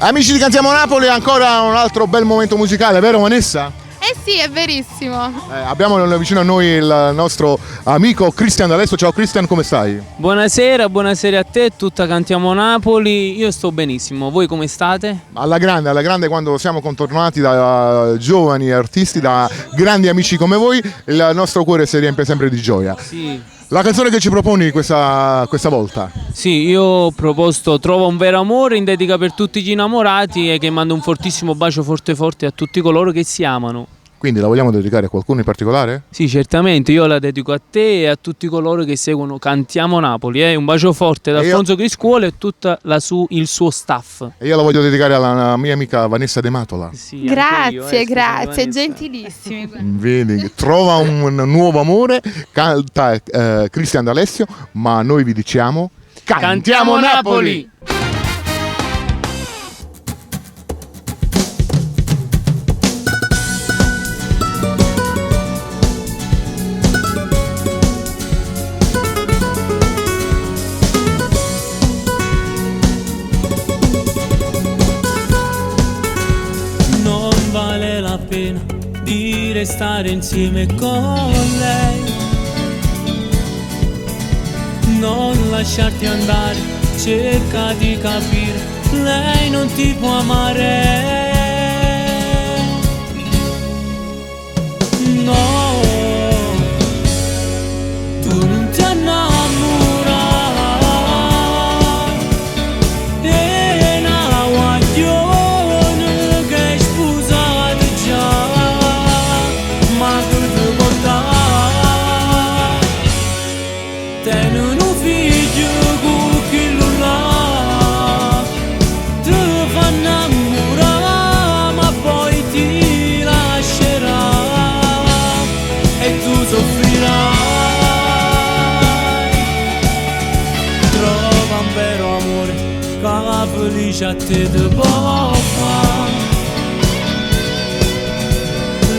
Amici di Cantiamo Napoli, ancora un altro bel momento musicale, vero Vanessa? Eh sì, è verissimo. Abbiamo vicino a noi il nostro amico Cristian D'Alessio. Ciao Cristian, come stai? Buonasera a te, tutta Cantiamo Napoli. Io sto benissimo, voi come state? Alla grande, quando siamo contornati da giovani artisti, da grandi amici come voi, il nostro cuore si riempie sempre di gioia. Sì. La canzone che ci proponi questa volta? Sì, io ho proposto Trova un vero amore in dedica per tutti gli innamorati e che mando un fortissimo bacio forte forte a tutti coloro che si amano. Quindi la vogliamo dedicare a qualcuno in particolare? Sì, certamente, io la dedico a te e a tutti coloro che seguono Cantiamo Napoli. Un bacio forte da Alfonso Criscuolo e tutto il suo staff. E io la voglio dedicare alla mia amica Vanessa De Matola. Sì, grazie, gentilissimi. Vedi, trova un nuovo amore, canta Cristian D'Alessio, ma noi vi diciamo Cantiamo Napoli! Vale la pena di restare insieme con lei, non lasciarti andare, cerca di capire, lei non ti può amare. No, tu non ti innamorai e una guaglione che hai sposato già, ma tu ti portai, tengono un figlio con chi lo là, ti fa innamorare ma poi ti lascerà e tu soffrirai. Trova un vero amore che felice a te ti può fare.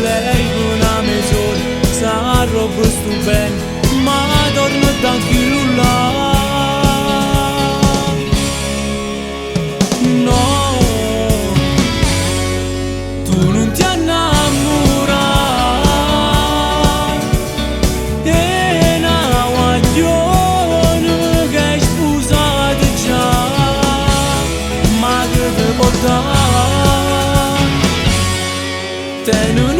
Lei con una mezz'ora sa roba sto bene, ma torna da chi là. No, tu non ti innamorai e una guaglione che hai sposato già, ma che ti portai, te non